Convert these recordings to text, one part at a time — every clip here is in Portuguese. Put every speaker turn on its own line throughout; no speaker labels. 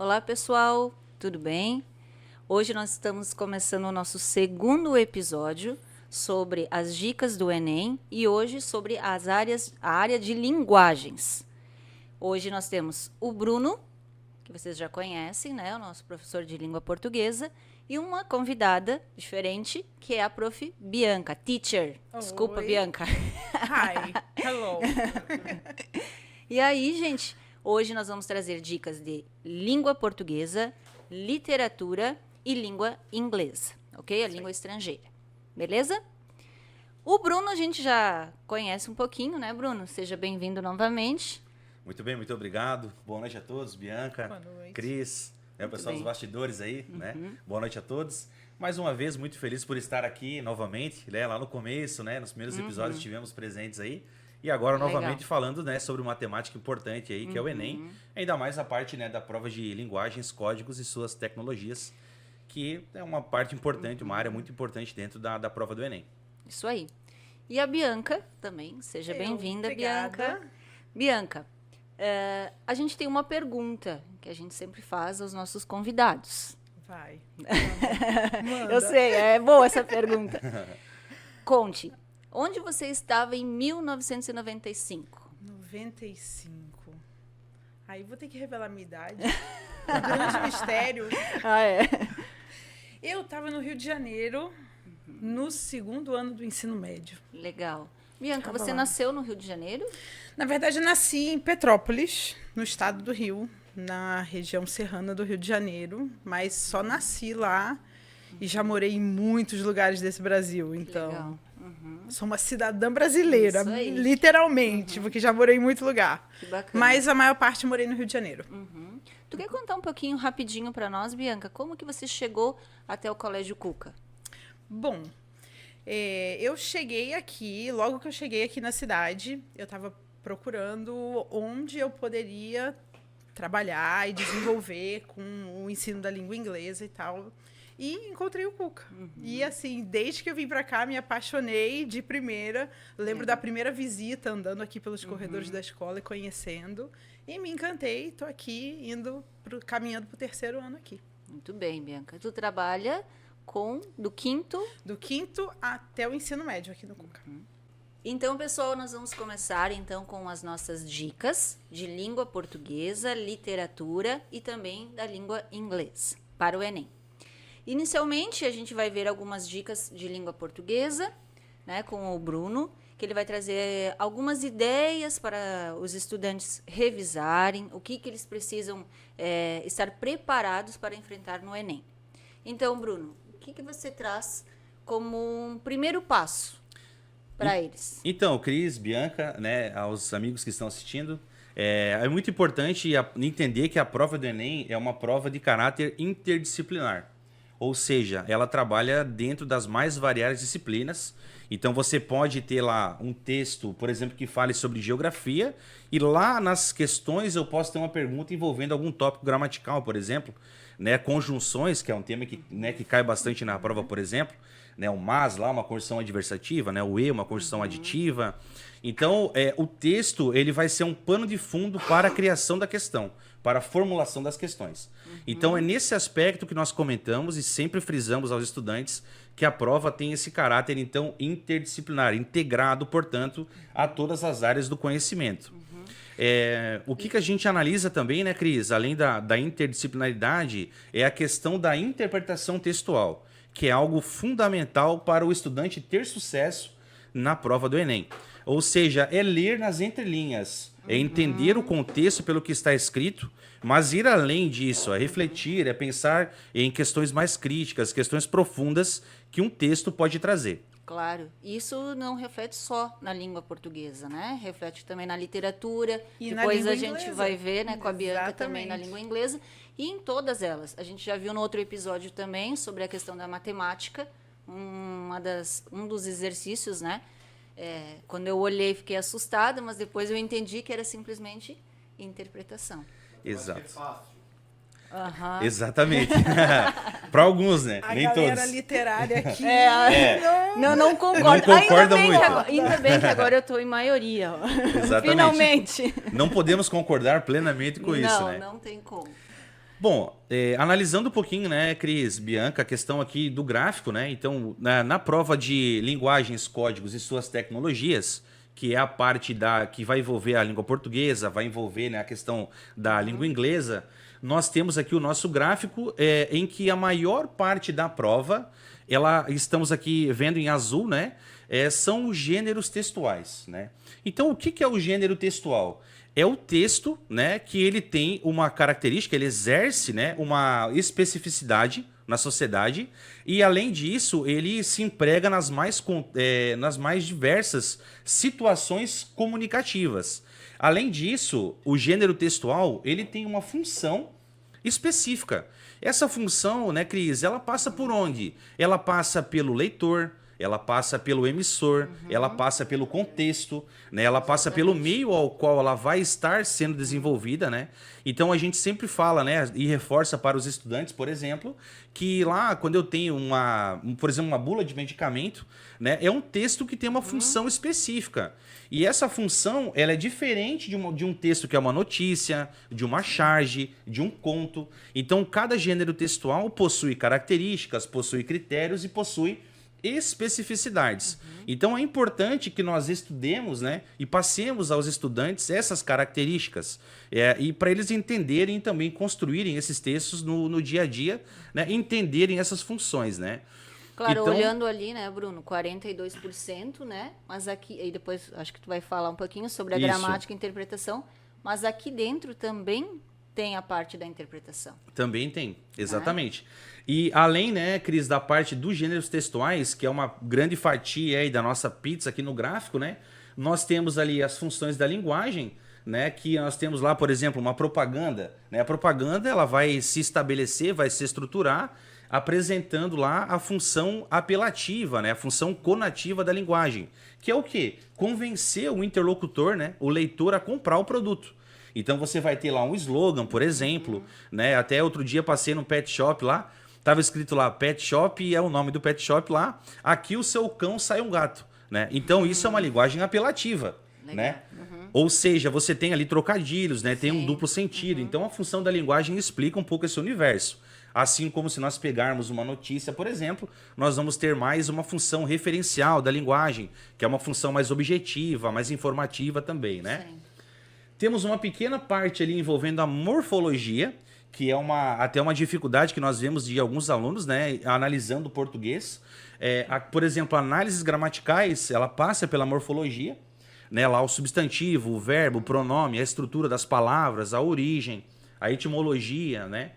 Olá, pessoal, tudo bem? Hoje nós estamos começando o nosso segundo episódio sobre as dicas do Enem e hoje sobre a área de linguagens. Hoje nós temos o Bruno, que vocês já conhecem, né? O nosso professor de língua portuguesa, e uma convidada diferente, que é a prof. Bianca, teacher. Desculpa,
Oi.
Bianca.
Hi, hello.
E aí, gente, hoje nós vamos trazer dicas de língua portuguesa, literatura e língua inglesa, ok? A língua estrangeira, beleza? O Bruno a gente já conhece um pouquinho, né, Bruno? Seja bem-vindo novamente.
Muito bem, muito obrigado. Boa noite a todos, Bianca,
Boa noite.
Cris, o pessoal
bem.
dos bastidores aí, né? Boa noite a todos. Mais uma vez, muito feliz por estar aqui novamente, né? Lá no começo, né? Nos primeiros episódios estivemos presentes aí. E agora,
Legal.
novamente, falando, né, sobre uma temática importante aí, que é o Enem. Ainda mais a parte, né, da prova de linguagens, códigos e suas tecnologias, que é uma parte importante, uma área muito importante dentro da prova do Enem.
Isso aí. E a Bianca também, seja bem-vinda,
Obrigada.
Bianca. Bianca, a gente tem uma pergunta que a gente sempre faz aos nossos convidados.
Vai.
Eu sei, é boa essa pergunta. Conte, onde você estava em 1995?
95. Aí vou ter que revelar minha idade. Um grande mistério.
Ah, é?
Eu estava no Rio de Janeiro, no segundo ano do ensino médio.
Legal. Bianca,
Tava
você
lá.
nasceu no Rio de Janeiro?
Na verdade, eu nasci em Petrópolis, no estado do Rio, na região serrana do Rio de Janeiro, mas só nasci lá e já morei em muitos lugares desse Brasil. Então,
Legal.
sou uma cidadã brasileira,
Isso aí.
literalmente, porque já morei em muito lugar.
Que bacana.
Mas a maior parte morei no Rio de Janeiro.
Tu quer contar um pouquinho rapidinho para nós, Bianca? Como que você chegou até o Colégio Cuca?
Bom, eu cheguei aqui, logo que eu cheguei aqui na cidade, eu estava procurando onde eu poderia trabalhar e desenvolver com o ensino da língua inglesa e tal. E encontrei o Cuca. E assim, desde que eu vim para cá, me apaixonei de primeira. Lembro da primeira visita, andando aqui pelos corredores da escola e conhecendo. E me encantei, tô aqui, caminhando pro terceiro ano aqui.
Muito bem, Bianca. Tu trabalha do quinto.
Do quinto até o ensino médio aqui no Cuca.
Então, pessoal, nós vamos começar então com as nossas dicas de língua portuguesa, literatura e também da língua inglesa para o Enem. Inicialmente, a gente vai ver algumas dicas de língua portuguesa, né, com o Bruno, que ele vai trazer algumas ideias para os estudantes revisarem, o que eles precisam estar preparados para enfrentar no Enem. Então, Bruno, o que você traz como um primeiro passo para eles?
Então, Cris, Bianca, né, aos amigos que estão assistindo, é muito importante entender que a prova do Enem é uma prova de caráter interdisciplinar. Ou seja, ela trabalha dentro das mais variadas disciplinas. Então, você pode ter lá um texto, por exemplo, que fale sobre geografia, e lá nas questões eu posso ter uma pergunta envolvendo algum tópico gramatical, por exemplo, né, conjunções, que é um tema que cai bastante na prova, por exemplo, né, o mas lá, uma conjunção adversativa, né, o e, uma conjunção aditiva. Então, o texto ele vai ser um pano de fundo para a criação da questão, para a formulação das questões. Então, é nesse aspecto que nós comentamos e sempre frisamos aos estudantes que a prova tem esse caráter, então, interdisciplinar, integrado, portanto, a todas as áreas do conhecimento. O que a gente analisa também, né, Cris, além da interdisciplinaridade, é a questão da interpretação textual, que é algo fundamental para o estudante ter sucesso na prova do Enem. Ou seja, é ler nas entrelinhas, é entender o contexto pelo que está escrito, mas ir além disso, é refletir, é pensar em questões mais críticas, questões profundas que um texto pode trazer.
Claro, isso não reflete só na língua portuguesa, né? Reflete também na literatura.
E na
Depois
língua
a gente
inglesa.
vai ver, né, com a Bianca também na
Exatamente.
língua inglesa e em todas elas. A gente já viu no outro episódio também sobre a questão da matemática, um dos exercícios, né? Quando eu olhei, fiquei assustada, mas depois eu entendi que era simplesmente interpretação.
Exato.
Aham.
Exatamente. Para alguns, né?
A
Nem
galera
todos.
literária aqui.
Não concordo.
Não concorda muito.
Ainda bem que agora eu estou em maioria. Ó.
Exatamente.
Finalmente.
Não podemos concordar plenamente com isso, né?
Não tem como.
Bom, analisando um pouquinho, né, Cris, Bianca, a questão aqui do gráfico, né? Então, na prova de linguagens, códigos e suas tecnologias, que é a parte que vai envolver a língua portuguesa, vai envolver, né, a questão da língua inglesa, nós temos aqui o nosso gráfico em que a maior parte da prova, estamos aqui vendo em azul, né? São os gêneros textuais, né? Então, o que é o gênero textual? É o texto, né, que ele tem uma característica, ele exerce, né, uma especificidade na sociedade e, além disso, ele se emprega nas mais diversas situações comunicativas. Além disso, o gênero textual ele tem uma função específica. Essa função, né, Cris, ela passa por onde? Ela passa pelo leitor, ela passa pelo emissor, ela passa pelo contexto, né? Ela passa pelo meio ao qual ela vai estar sendo desenvolvida, né? Então a gente sempre fala, né, e reforça para os estudantes, por exemplo, que lá quando eu tenho por exemplo, uma bula de medicamento, né, é um texto que tem uma função específica. E essa função, ela é diferente de um texto que é uma notícia, de uma charge, de um conto. Então cada gênero textual possui características, possui critérios e possui especificidades. Então é importante que nós estudemos, né, e passemos aos estudantes essas características e para eles entenderem e também construírem esses textos no dia a dia, né, entenderem essas funções, né?
Claro,
Então,
olhando ali, né, Bruno, 42%, né? Mas aqui, aí depois acho que tu vai falar um pouquinho sobre a
Isso.
gramática e interpretação, mas aqui dentro também tem a parte da interpretação.
também tem, exatamente. E além, né, Cris, da parte dos gêneros textuais, que é uma grande fatia aí da nossa pizza aqui no gráfico, né? Nós temos ali as funções da linguagem, né? Que nós temos lá, por exemplo, uma propaganda, né? A propaganda ela vai se estabelecer, vai se estruturar, apresentando lá a função apelativa, né? A função conativa da linguagem, que é o quê? Convencer o interlocutor, né? O leitor a comprar o produto. Então você vai ter lá um slogan, por exemplo, né? Até outro dia passei no pet shop lá, tava escrito lá pet shop e é o nome do pet shop lá. Aqui o seu cão sai um gato, né? Então isso é uma linguagem apelativa,
Legal.
né? Ou seja, você tem ali trocadilhos, né? Tem um duplo sentido. Então a função da linguagem explica um pouco esse universo. Assim como se nós pegarmos uma notícia, por exemplo, nós vamos ter mais uma função referencial da linguagem, que é uma função mais objetiva, mais informativa também, né?
Sim.
Temos uma pequena parte ali envolvendo a morfologia, que é até uma dificuldade que nós vemos de alguns alunos, né, analisando o português. Por exemplo, análises gramaticais, ela passa pela morfologia, né, lá o substantivo, o verbo, o pronome, a estrutura das palavras, a origem, a etimologia, né?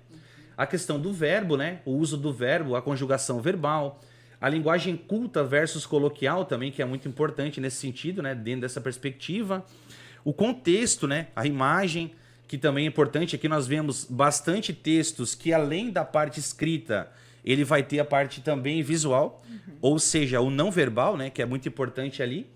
A questão do verbo, né, o uso do verbo, a conjugação verbal, a linguagem culta versus coloquial também, que é muito importante nesse sentido, né, dentro dessa perspectiva. O contexto, né, a imagem, que também é importante. Aqui nós vemos bastante textos que, além da parte escrita, ele vai ter a parte também visual, ou seja, o não verbal, né, que é muito importante ali.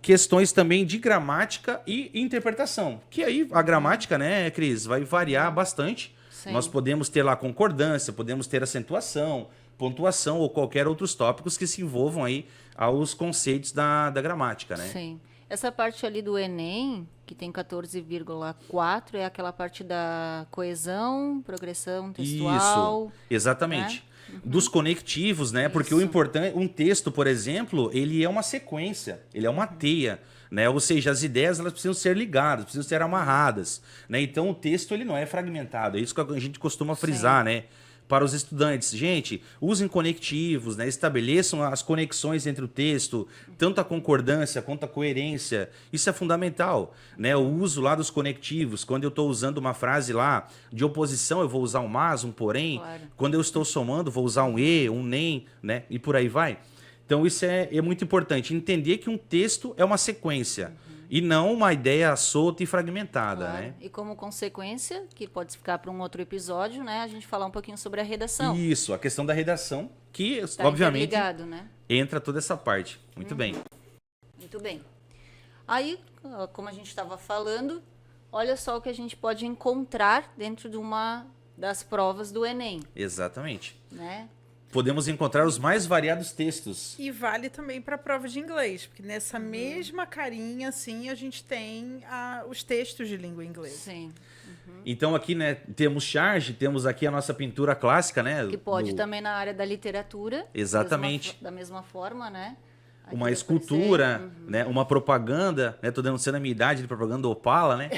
Questões também de gramática e interpretação, que aí a gramática, né, Cris, vai variar bastante.
Sim.
Nós podemos ter lá concordância, podemos ter acentuação, pontuação ou qualquer outros tópicos que se envolvam aí aos conceitos da gramática, né?
Sim. Essa parte ali do Enem, que tem 14,4, é aquela parte da coesão, progressão textual.
Isso, exatamente.
Né?
Dos conectivos, né? Porque o
Isso.
importante, um texto, por exemplo, ele é uma sequência, ele é uma teia, né? Ou seja, as ideias elas precisam ser ligadas, precisam ser amarradas, né? Então o texto ele não é fragmentado, é isso que a gente costuma frisar, né? Para os estudantes, gente, usem conectivos, né? Estabeleçam as conexões entre o texto, tanto a concordância quanto a coerência. Isso é fundamental, né? O uso lá dos conectivos. Quando eu estou usando uma frase lá de oposição, eu vou usar um mas, um porém.
Claro.
Quando eu estou somando, vou usar um e, um nem, né? E por aí vai. Então isso é muito importante. Entender que um texto é uma sequência. E não uma ideia solta e fragmentada,
Claro.
né?
E como consequência, que pode ficar para um outro episódio, né? A gente falar um pouquinho sobre a redação.
Isso, a questão da redação, que
Tá
obviamente
interligado, né?
entra toda essa parte. Muito bem.
Muito bem. Aí, como a gente estava falando, olha só o que a gente pode encontrar dentro de uma das provas do Enem,
Exatamente.
né?
Podemos encontrar os mais variados textos.
E vale também para a prova de inglês, porque nessa mesma carinha, assim, a gente tem os textos de língua inglesa.
Sim.
Então aqui, né, temos charge, temos aqui a nossa pintura clássica, né?
Que pode também na área da literatura.
Exatamente.
Da mesma forma, né? Aqui
Uma
vai
escultura,
aparecer.
né? Uma propaganda, né? Tô denunciando a minha idade de propaganda Opala, né?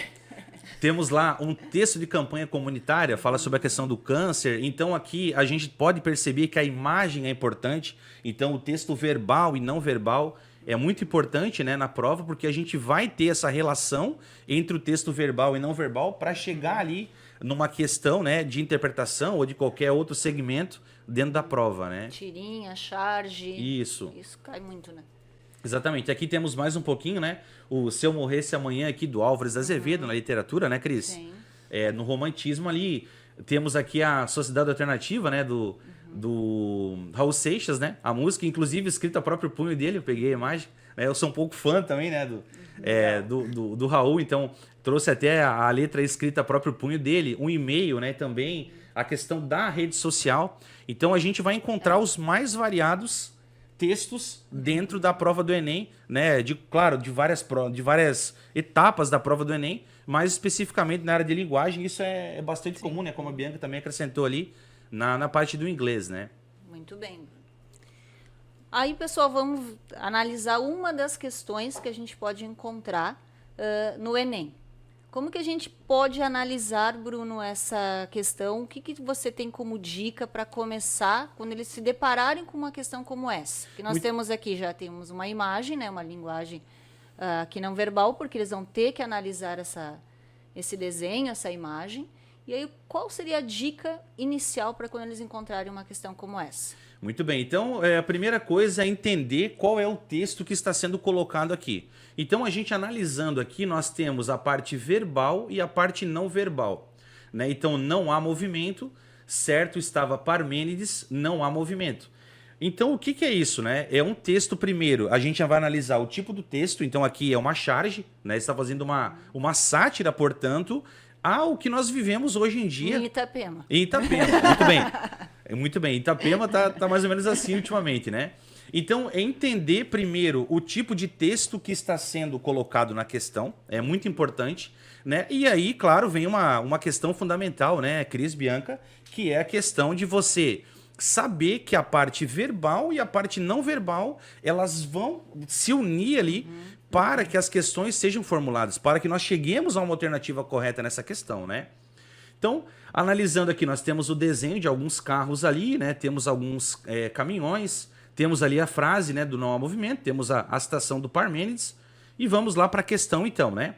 Temos lá um texto de campanha comunitária, fala sobre a questão do câncer. Então aqui a gente pode perceber que a imagem é importante. Então o texto verbal e não verbal é muito importante, né, na prova, porque a gente vai ter essa relação entre o texto verbal e não verbal para chegar ali numa questão, né, de interpretação ou de qualquer outro segmento dentro da prova, né?
Tirinha, charge.
Isso.
Isso cai muito, né?
Exatamente. Aqui temos mais um pouquinho, né? O Se Eu Morresse Amanhã aqui do Álvares Azevedo, na literatura, né, Cris?
Sim.
No romantismo ali, temos aqui a Sociedade Alternativa, né, do Raul Seixas, né? A música, inclusive, escrita a próprio punho dele, eu peguei a imagem. Né? Eu sou um pouco fã também, né, do Raul, então trouxe até a letra escrita a próprio punho dele, um e-mail, né, também, a questão da rede social. Então a gente vai encontrar os mais variados textos dentro da prova do Enem, né? Claro, de várias etapas da prova do Enem, mas especificamente na área de linguagem, isso é bastante comum, né? Como a Bianca também acrescentou ali na parte do inglês, né?
Muito bem. Aí, pessoal, vamos analisar uma das questões que a gente pode encontrar no Enem. Como que a gente pode analisar, Bruno, essa questão? O que você tem como dica para começar quando eles se depararem com uma questão como essa? Que nós temos aqui, já temos uma imagem, né, uma linguagem que não verbal, porque eles vão ter que analisar esse desenho, essa imagem. E aí, qual seria a dica inicial para quando eles encontrarem uma questão como essa?
Muito bem, então a primeira coisa é entender qual é o texto que está sendo colocado aqui. Então a gente analisando aqui, nós temos a parte verbal e a parte não verbal, né? Então não há movimento, certo estava Parmênides, não há movimento. Então o que é isso, né? É um texto primeiro, a gente vai analisar o tipo do texto, então aqui é uma charge, né? Está fazendo uma sátira, portanto, ao que nós vivemos hoje em dia.
Em Itapema.
Em Itapema, muito bem. Muito bem, Itapema tá mais ou menos assim ultimamente, né? Então, é entender primeiro o tipo de texto que está sendo colocado na questão, é muito importante, né? E aí, claro, vem uma questão fundamental, né, Cris, Bianca, que é a questão de você saber que a parte verbal e a parte não verbal, elas vão se unir ali para que as questões sejam formuladas, para que nós cheguemos a uma alternativa correta nessa questão, né? Então, analisando aqui, nós temos o desenho de alguns carros ali, né? Temos alguns caminhões, temos ali a frase, né, do não há movimento, temos a citação do Parmênides, e vamos lá para a questão então, né?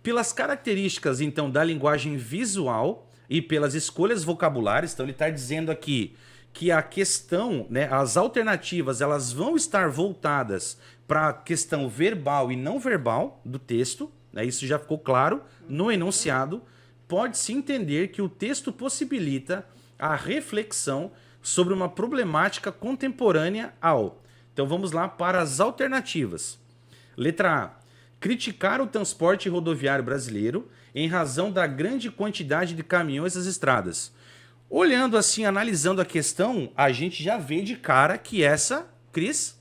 Pelas características, então, da linguagem visual e pelas escolhas vocabulárias, então ele está dizendo aqui que a questão, né, as alternativas, elas vão estar voltadas para a questão verbal e não verbal do texto, né? Isso já ficou claro no enunciado. Pode-se entender que o texto possibilita a reflexão sobre uma problemática contemporânea ao. Então vamos lá para as alternativas. Letra A. Criticar o transporte rodoviário brasileiro em razão da grande quantidade de caminhões nas estradas. Olhando assim, analisando a questão, a gente já vê de cara que essa, Cris,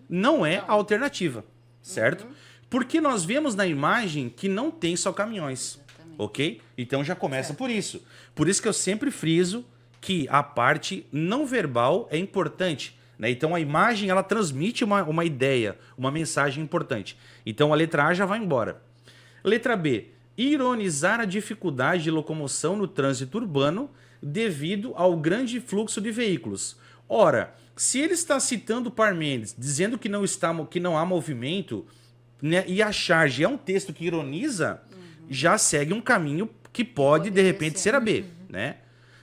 não é a alternativa, certo? Porque nós vemos na imagem que não tem só caminhões. Ok? Então já começa por isso. Por isso que eu sempre friso que a parte não verbal é importante, né? Então a imagem ela transmite uma ideia, uma mensagem importante. Então a letra A já vai embora. Letra B. Ironizar a dificuldade de locomoção no trânsito urbano devido ao grande fluxo de veículos. Ora, se ele está citando Parmênides, dizendo que não há movimento, né, e a charge é um texto que ironiza, já segue um caminho que pode de repente ser a B, né?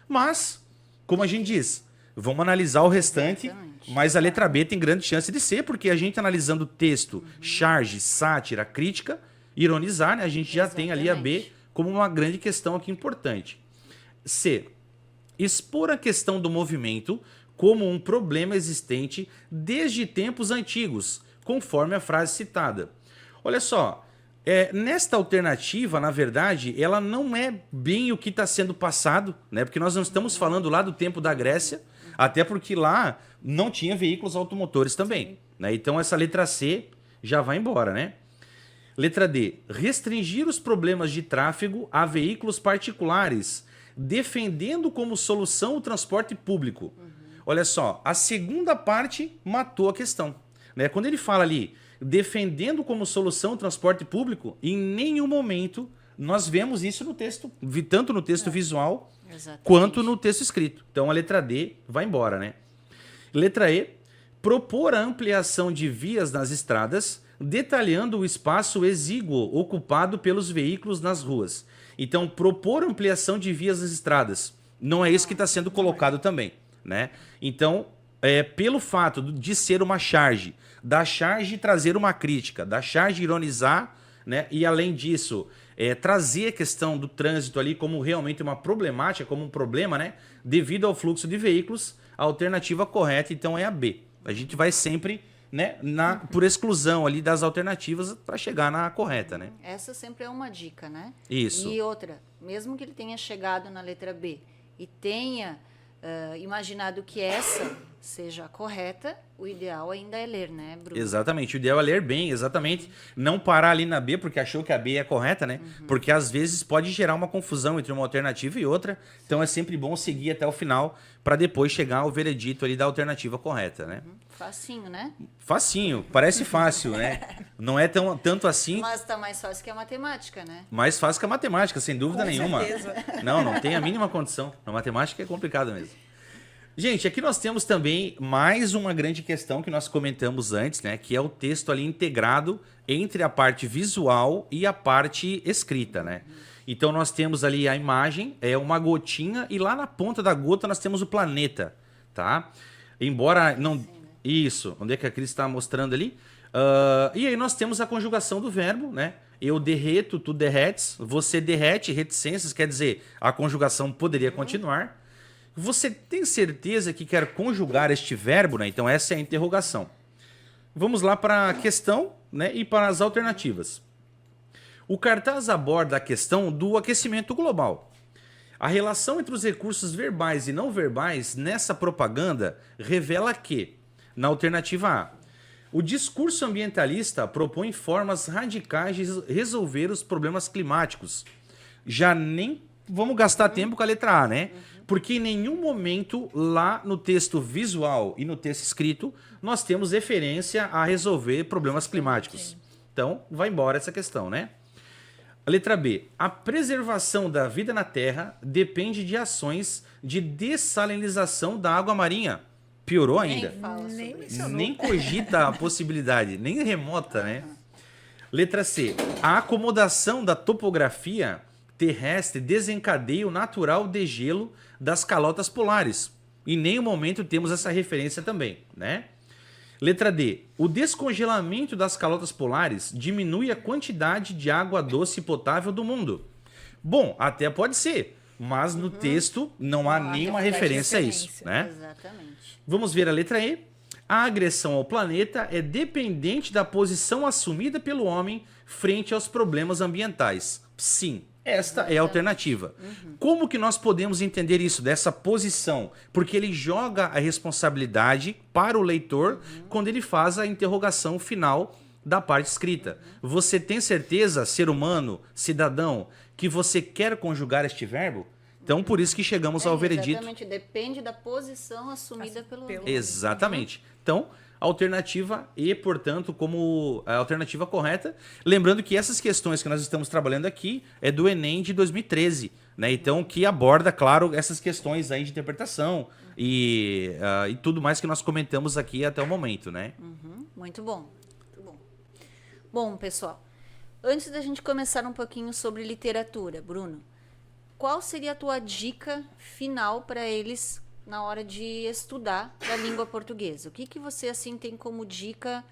Mas, como a gente diz, vamos analisar o restante, mas a letra B tem grande chance de ser, porque a gente analisando o texto, charge, sátira, crítica, ironizar, né, a gente já tem ali a B como uma grande questão aqui importante. C. Expor a questão do movimento como um problema existente desde tempos antigos, conforme a frase citada. Olha só, nesta alternativa, na verdade, ela não é bem o que está sendo passado, né? Porque nós não estamos falando lá do tempo da Grécia, até porque lá não tinha veículos automotores também, né? Então essa letra C já vai embora, né? Letra D. Restringir os problemas de tráfego a veículos particulares, defendendo como solução o transporte público. Olha só, a segunda parte matou a questão. Né? Quando ele fala ali, defendendo como solução o transporte público, em nenhum momento nós vemos isso no texto, tanto no texto visual quanto no texto escrito. Então a letra D vai embora, né? Letra E. Propor a ampliação de vias nas estradas, detalhando o espaço exíguo ocupado pelos veículos nas ruas. Então, propor ampliação de vias nas estradas. Não é isso que está sendo colocado também, né? Então, pelo fato de ser uma charge, da charge trazer uma crítica, da charge ironizar, né? E além disso, trazer a questão do trânsito ali como realmente uma problemática, como um problema, né? Devido ao fluxo de veículos, a alternativa correta, então, é a B. A gente vai sempre, né, por exclusão ali das alternativas para chegar na correta, né?
Essa sempre é uma dica, né?
Isso.
E outra, mesmo que ele tenha chegado na letra B e tenha imaginado que essa seja a correta, o ideal ainda é ler, né, Bruno?
Exatamente, o ideal é ler bem, exatamente. Não parar ali na B porque achou que a B é correta, né? Porque às vezes pode gerar uma confusão entre uma alternativa e outra. Então é sempre bom seguir até o final para depois chegar ao veredito ali da alternativa correta, né?
Facinho, né?
Facinho, parece fácil, né? Não é tanto assim.
Mas tá mais fácil que a matemática, né?
Mais fácil que a matemática, sem dúvida nenhuma.
certeza.
Não tem a mínima condição. A matemática é complicada mesmo. Gente, aqui nós temos também mais uma grande questão que nós comentamos antes, né? Que é o texto ali integrado entre a parte visual e a parte escrita, né? Então nós temos ali a imagem, é uma gotinha, e lá na ponta da gota nós temos o planeta, tá? Embora não... Isso, onde é que a Cris está mostrando ali? E aí nós temos a conjugação do verbo, né? Eu derreto, tu derretes, você derrete, reticências, quer dizer, a conjugação poderia continuar. Você tem certeza que quer conjugar este verbo, né? Então essa é a interrogação. Vamos lá para a questão, né? E para as alternativas. O cartaz aborda a questão do aquecimento global. A relação entre os recursos verbais e não verbais nessa propaganda revela que, na alternativa A, o discurso ambientalista propõe formas radicais de resolver os problemas climáticos. Já nem vamos gastar tempo com a letra A, né? Porque em nenhum momento lá no texto visual e no texto escrito nós temos referência a resolver problemas climáticos. Então, vai embora essa questão, né? A letra B. A preservação da vida na Terra depende de ações de dessalinização da água marinha. Piorou ainda.
Nem fala sobre isso.
Nem cogita a possibilidade, nem remota, né? Letra C. A acomodação da topografia terrestre desencadeia o natural degelo das calotas polares. Em nenhum momento temos essa referência também, né? Letra D. O descongelamento das calotas polares diminui a quantidade de água doce potável do mundo. Bom, até pode ser, mas no texto não há nenhuma referência a isso, né?
Exatamente.
Vamos ver a letra E. A agressão ao planeta é dependente da posição assumida pelo homem frente aos problemas ambientais. Sim, esta é a alternativa. Como que nós podemos entender isso, dessa posição? Porque ele joga a responsabilidade para o leitor quando ele faz a interrogação final da parte escrita. Você tem certeza, ser humano, cidadão, que você quer conjugar este verbo? Então, por isso que chegamos ao veredito.
Exatamente, depende da posição assumida pelo homem.
Exatamente. Então, alternativa E, portanto, como a alternativa correta. Lembrando que essas questões que nós estamos trabalhando aqui é do Enem de 2013, né? Então, que aborda, claro, essas questões aí de interpretação e tudo mais que nós comentamos aqui até o momento, né?
Muito bom, muito bom. Bom, pessoal, antes da gente começar um pouquinho sobre literatura, Bruno, qual seria a tua dica final para eles na hora de estudar a língua portuguesa? O que você assim tem como dica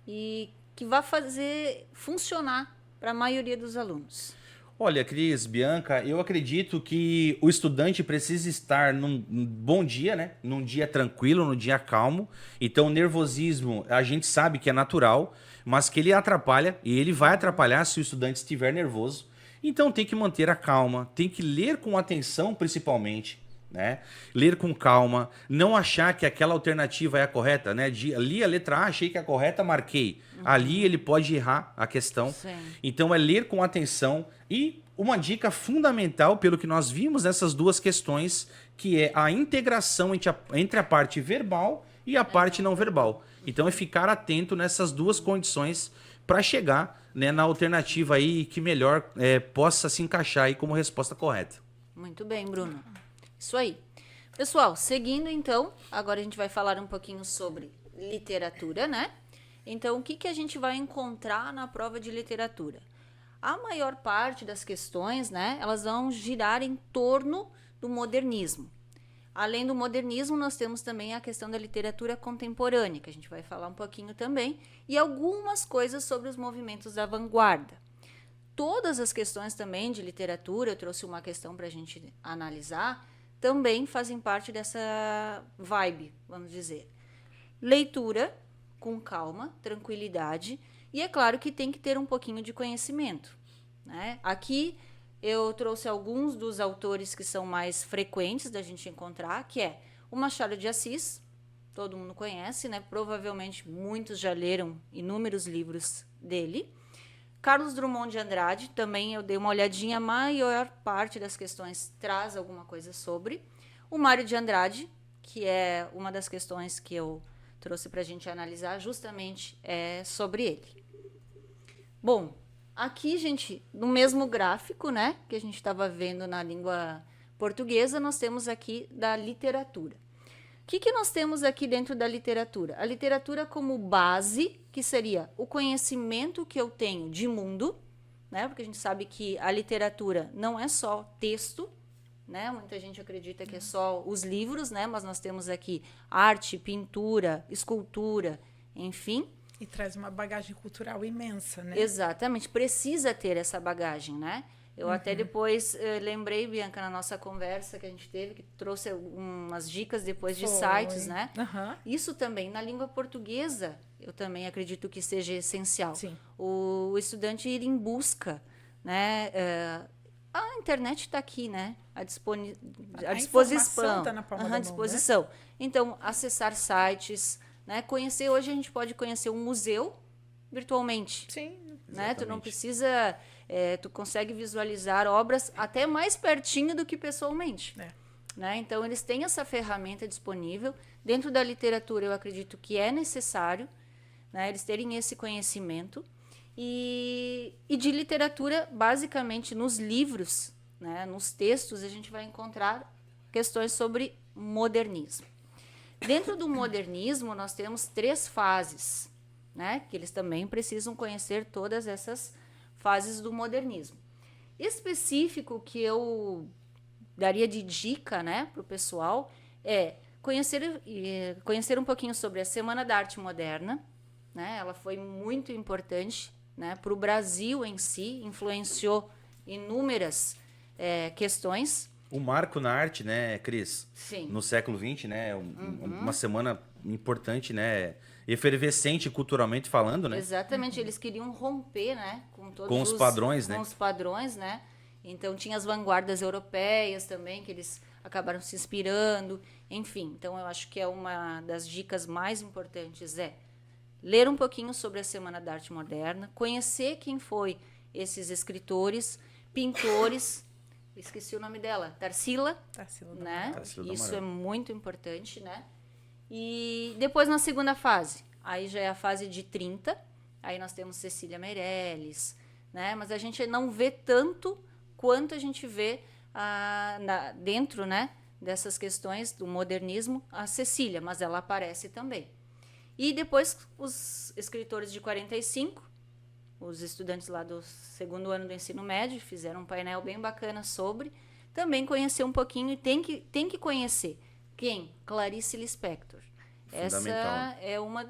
e que vai fazer funcionar para a maioria dos alunos?
Olha, Cris, Bianca, eu acredito que o estudante precisa estar num bom dia, né? Num dia tranquilo, num dia calmo. Então, o nervosismo, a gente sabe que é natural, mas que ele atrapalha, e ele vai atrapalhar se o estudante estiver nervoso. Então, tem que manter a calma, tem que ler com atenção, principalmente, né? Ler com calma, não achar que aquela alternativa é a correta, né? Ali a letra A, achei que é a correta, marquei. Ali ele pode errar a questão.
Sim.
Então é ler com atenção e uma dica fundamental, pelo que nós vimos nessas duas questões, que é a integração entre a parte verbal e a parte não verbal. Então é ficar atento nessas duas condições para chegar, né, na alternativa aí que melhor possa se encaixar aí como resposta correta.
Muito bem, Bruno. Isso aí. Pessoal, seguindo então, agora a gente vai falar um pouquinho sobre literatura, né? Então, o que, que a gente vai encontrar na prova de literatura? A maior parte das questões, né, elas vão girar em torno do modernismo. Além do modernismo, nós temos também a questão da literatura contemporânea, que a gente vai falar um pouquinho também, e algumas coisas sobre os movimentos da vanguarda. Todas as questões também de literatura, eu trouxe uma questão para a gente analisar, também fazem parte dessa vibe, vamos dizer. Leitura com calma, tranquilidade, e é claro que tem que ter um pouquinho de conhecimento, né? Aqui eu trouxe alguns dos autores que são mais frequentes da gente encontrar, que é o Machado de Assis, todo mundo conhece, né? Provavelmente muitos já leram inúmeros livros dele. Carlos Drummond de Andrade, também eu dei uma olhadinha, a maior parte das questões traz alguma coisa sobre. O Mário de Andrade, que é uma das questões que eu trouxe para a gente analisar, justamente é sobre ele. Bom, aqui, gente, no mesmo gráfico, né, que a gente estava vendo na língua portuguesa, nós temos aqui da literatura. O que nós temos aqui dentro da literatura? A literatura como base, que seria o conhecimento que eu tenho de mundo, né? Porque a gente sabe que a literatura não é só texto, né? Muita gente acredita que é só os livros, né? Mas nós temos aqui arte, pintura, escultura, enfim.
E traz uma bagagem cultural imensa, né?
Exatamente, precisa ter essa bagagem, né? Eu até depois lembrei, Bianca, na nossa conversa que a gente teve, que trouxe umas dicas depois de sites, né? Isso também, na língua portuguesa, eu também acredito que seja essencial.
Sim.
O estudante ir em busca, né? A internet está aqui, né? À disposição.
Tá na palma da mão,
disposição. Né? Então, acessar sites, né? Conhecer, hoje a gente pode conhecer um museu virtualmente.
Sim.
Né? Tu não precisa... tu consegue visualizar obras até mais pertinho do que pessoalmente. Né? Então, eles têm essa ferramenta disponível. Dentro da literatura, eu acredito que é necessário, né, eles terem esse conhecimento. E de literatura, basicamente, nos livros, né, nos textos, a gente vai encontrar questões sobre modernismo. Dentro do modernismo, nós temos 3 fases, né, que eles também precisam conhecer todas essas fases do modernismo. Específico que eu daria de dica, né, para o pessoal é conhecer um pouquinho sobre a Semana da Arte Moderna, né? Ela foi muito importante, né, para o Brasil em si, influenciou inúmeras questões.
Um marco na arte, né, Cris?
Sim.
No século XX, né? Uma semana importante, né? Efervescente culturalmente falando, né?
Exatamente, eles queriam romper, né, com
os padrões,
com
né?
os padrões, né? Então tinha as vanguardas europeias também que eles acabaram se inspirando, enfim. Então eu acho que é uma das dicas mais importantes ler um pouquinho sobre a Semana da Arte Moderna, conhecer quem foi esses escritores, pintores, esqueci o nome dela, Tarsila, né?
Tarsila
Isso é muito importante, né? E depois na segunda fase, aí já é a fase de 30, aí nós temos Cecília Meirelles, né? Mas a gente não vê tanto quanto a gente vê dentro, né, dessas questões do modernismo, a Cecília, mas ela aparece também. E depois os escritores de 45, os estudantes lá do 2º ano do ensino médio, fizeram um painel bem bacana sobre, também conhecer um pouquinho e tem que conhecer. Quem? Clarice Lispector. Essa é uma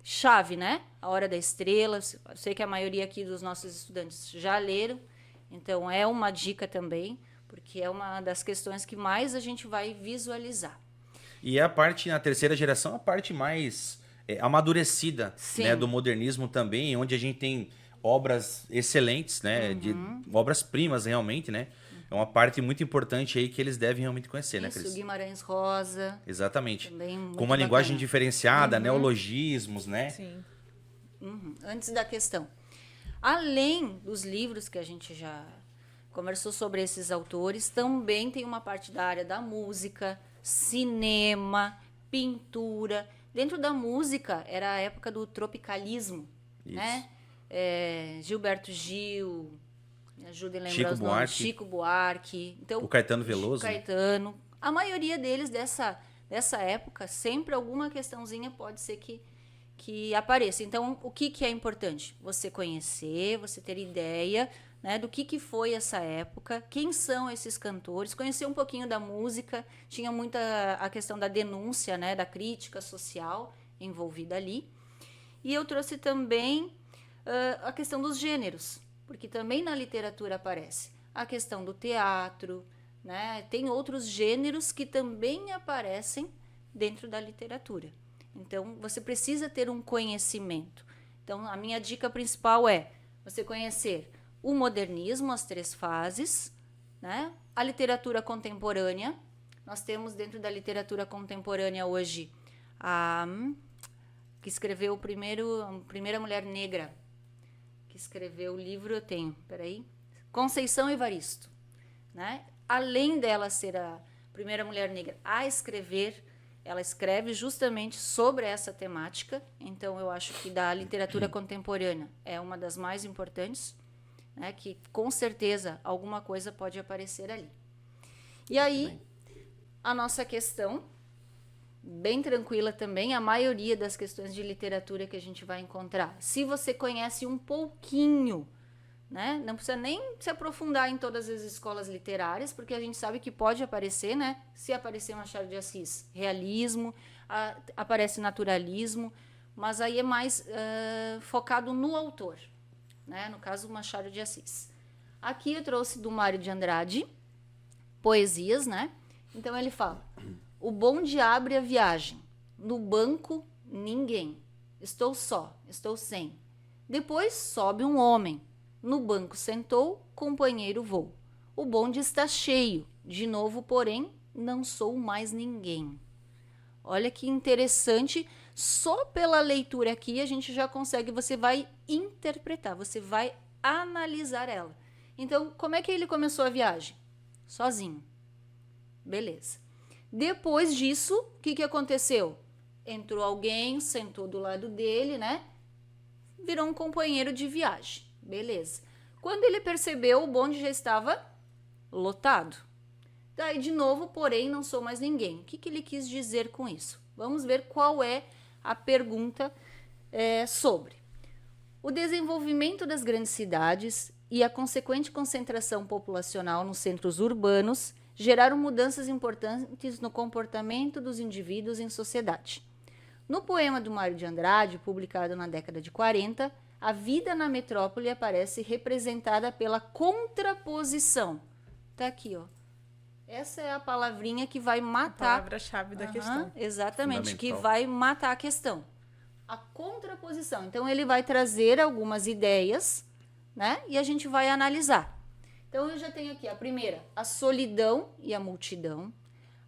chave, né? A Hora da Estrela. Eu sei que a maioria aqui dos nossos estudantes já leram, então é uma dica também, porque é uma das questões que mais a gente vai visualizar.
E a parte, na terceira geração, a parte mais amadurecida, né, do modernismo também, onde a gente tem obras excelentes, né, de obras-primas realmente, né? é uma parte muito importante aí que eles devem realmente conhecer, né,
Isso,
Cris?
Guimarães Rosa,
Exatamente.
também muito
Com uma linguagem
bacana.
diferenciada, neologismos, né?
Sim.
Antes da questão. Além dos livros que a gente já conversou sobre esses autores, também tem uma parte da área da música, cinema, pintura. Dentro da música, era a época do tropicalismo,
Isso.
né? Gilberto Gil, me ajudem a lembrar
Chico
os nomes.
Buarque.
Chico Buarque. Então,
O Caetano Veloso.
Caetano. A maioria deles dessa época, sempre alguma questãozinha pode ser que apareça. Então, o que é importante? Você conhecer, você ter ideia, né, do que foi essa época, quem são esses cantores, conhecer um pouquinho da música. Tinha muita a questão da denúncia, né, da crítica social envolvida ali. E eu trouxe também a questão dos gêneros, porque também na literatura aparece a questão do teatro, né? Tem outros gêneros que também aparecem dentro da literatura. Então, você precisa ter um conhecimento. Então, a minha dica principal é você conhecer o modernismo, as 3 fases, né? A literatura contemporânea. Nós temos dentro da literatura contemporânea hoje que escreveu a primeira mulher negra, que escreveu o livro, eu tenho, Conceição Evaristo, né? Além dela ser a primeira mulher negra a escrever, ela escreve justamente sobre essa temática. Então, eu acho que da literatura contemporânea é uma das mais importantes, né? Que com certeza alguma coisa pode aparecer ali. E aí, a nossa questão, bem tranquila também, a maioria das questões de literatura que a gente vai encontrar. Se você conhece um pouquinho, né? Não precisa nem se aprofundar em todas as escolas literárias, porque a gente sabe que pode aparecer, né? Se aparecer Machado de Assis, realismo, aparece naturalismo, mas aí é mais focado no autor, né? No caso, Machado de Assis. Aqui eu trouxe do Mário de Andrade, poesias, né? Então ele fala: o bonde abre a viagem, no banco ninguém, estou só, estou sem. Depois sobe um homem, no banco sentou, companheiro vou. O bonde está cheio, de novo, porém, não sou mais ninguém. Olha que interessante, só pela leitura aqui a gente já consegue, você vai interpretar, você vai analisar ela. Então, como é que ele começou a viagem? Sozinho. Beleza. Depois disso, o que aconteceu? Entrou alguém, sentou do lado dele, né? Virou um companheiro de viagem. Beleza. Quando ele percebeu, o bonde já estava lotado. Daí, de novo, porém, não sou mais ninguém. O que ele quis dizer com isso? Vamos ver qual é a pergunta sobre. O desenvolvimento das grandes cidades e a consequente concentração populacional nos centros urbanos geraram mudanças importantes no comportamento dos indivíduos em sociedade. No poema do Mário de Andrade, publicado na década de 40, a vida na metrópole aparece representada pela contraposição. Tá aqui, ó. Essa é a palavrinha que vai matar.
A palavra-chave da questão.
Exatamente, que vai matar a questão. A contraposição. Então, ele vai trazer algumas ideias, né? E a gente vai analisar. Então, eu já tenho aqui a primeira, a solidão e a multidão,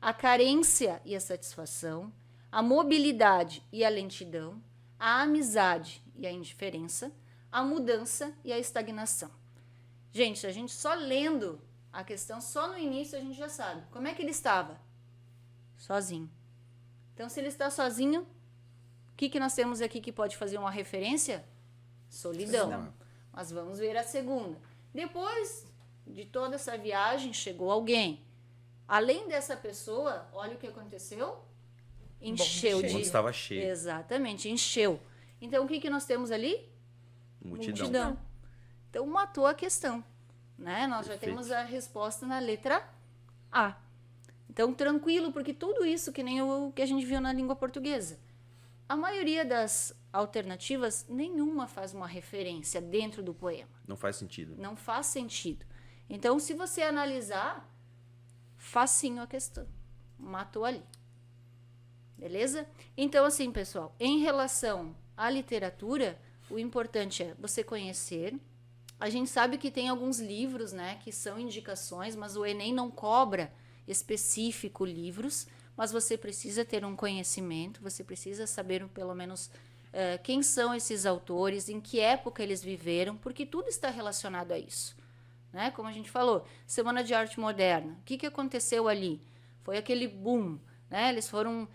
a carência e a satisfação, a mobilidade e a lentidão, a amizade e a indiferença, a mudança e a estagnação. Gente, a gente só lendo a questão, só no início a gente já sabe. Como é que ele estava? Sozinho. Então, se ele está sozinho, o que nós temos aqui que pode fazer uma referência? Solidão. Mas vamos ver a segunda. Depois de toda essa viagem, chegou alguém. Além dessa pessoa, olha o que aconteceu. Encheu de...
O bonde estava cheio.
Exatamente, encheu. Então, o que nós temos ali?
Multidão.
Então, matou a questão. Né? Nós
Perfeito.
já temos a resposta na letra A. Então, tranquilo, porque tudo isso que nem o que a gente viu na língua portuguesa. A maioria das alternativas, nenhuma faz uma referência dentro do poema.
Não faz sentido.
Não faz sentido. Então, se você analisar, facinho a questão. Matou ali. Beleza? Então, assim, pessoal, em relação à literatura, o importante é você conhecer, A gente sabe que tem alguns livros, né, que são indicações, mas o Enem não cobra específico livros, mas você precisa ter um conhecimento, você precisa saber pelo menos quem são esses autores, em que época eles viveram, porque tudo está relacionado a isso. Né? Como a gente falou, Semana de Arte Moderna, o que aconteceu ali? Foi aquele boom, né? Eles foram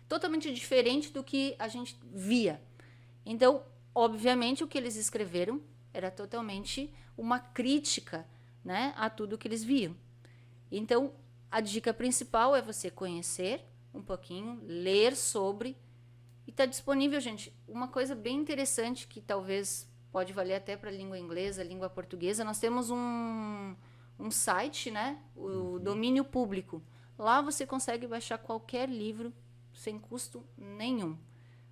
totalmente diferente do que a gente via. Então, obviamente, o que eles escreveram era totalmente uma crítica, né, a tudo que eles viam. Então, a dica principal é você conhecer um pouquinho, ler sobre, e está disponível, gente, uma coisa bem interessante que talvez pode valer até para a língua inglesa, língua portuguesa. Nós temos um site, né, o Domínio Público. Lá você consegue baixar qualquer livro sem custo nenhum.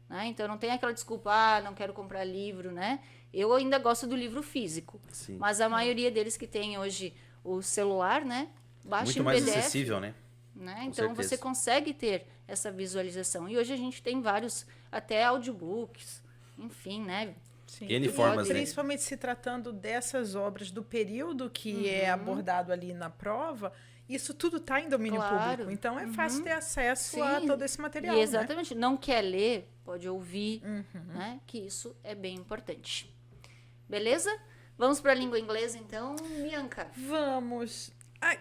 Né? Então, não tem aquela desculpa, não quero comprar livro, né? Eu ainda gosto do livro físico,
Sim.
mas a maioria deles que tem hoje o celular, né, baixa
Muito
em
mais
PDF.
acessível, né?
Então,
certeza.
você consegue ter essa visualização. E hoje a gente tem vários, até audiobooks, enfim, né?
Sim.
N formas, né?
Principalmente se tratando dessas obras do período que é abordado ali na prova, isso tudo está em domínio público. Então, é fácil ter acesso a todo esse material.
E exatamente. Né? Não quer ler, pode ouvir, né? Que isso é bem importante. Beleza? Vamos para a língua inglesa, então, Bianca.
Vamos.